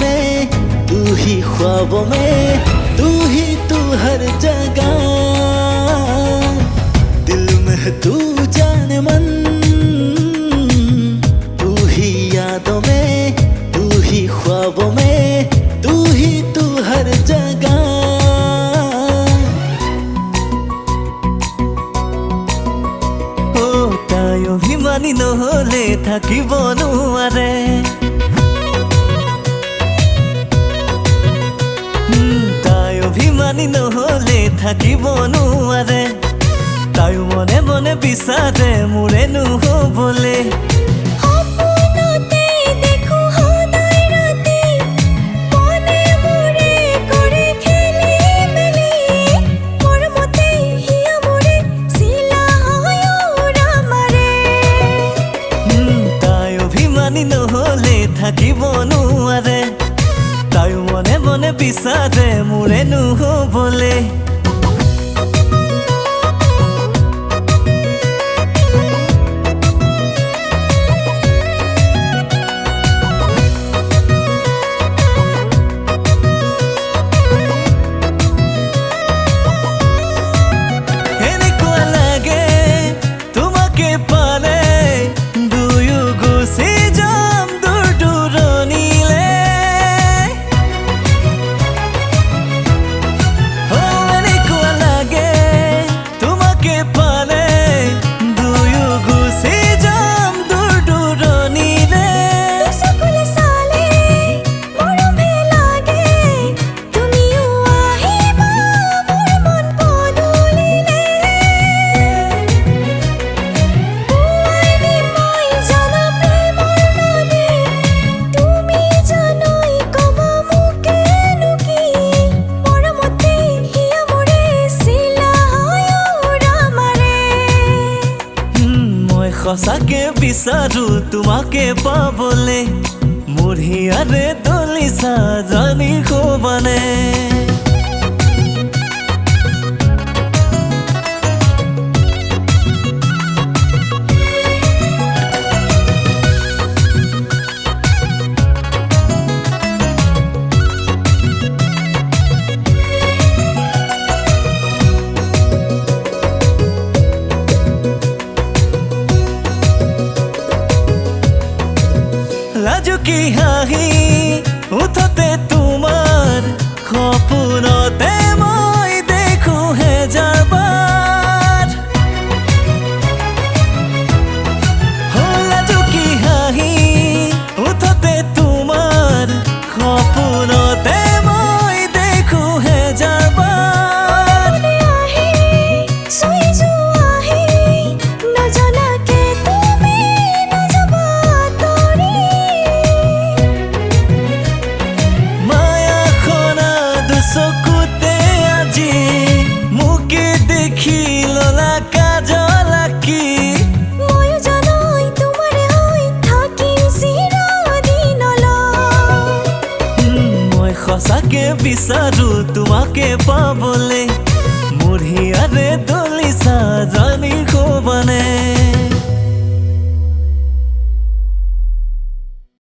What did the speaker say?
में, तू ही ख्वाबों में, तू ही तू हर जगह। दिल में तू जाने मन, तू ही यादों में, तू ही ख्वाबों में, तू ही तू हर जगह। তাই অভিমানী নহলে থাকিব নোৱাৰে, তাই অভিমানী নহলে থাকিব নোৱাৰে। তাই মনে মনে বিচাৰে মোৰে নহবলে। নহলে থাকিব নোৱাৰে, তাই মনে মনে বিচাৰে মোৰে নহবলে। এনেকুৱা লাগে তোমাকে পালে দুয়ো গুচি সঁচাকে বিচাৰো তোমাকে পাবলে, মোৰ হিয়াৰে দলিছা জানি খোবানে। লাজুকী হাঁহি উঠতে তোমাৰ সপোনতে মই দেখো হেজাৰবাৰ। লাজুকী হাঁহি উঠতে তোমাৰ সপোনতে মই দেখো হেজাৰবাৰ। চকুতে আজি মোকে দেখি ললা কাজল আঁকি, ময়ো জানোই তোমাৰে হৈ থাকিম চিৰদিনলৈ। মই সঁচাকে বিচাৰো তোমাকে পাবলে, মোৰ হিয়াৰে দলিছা জানি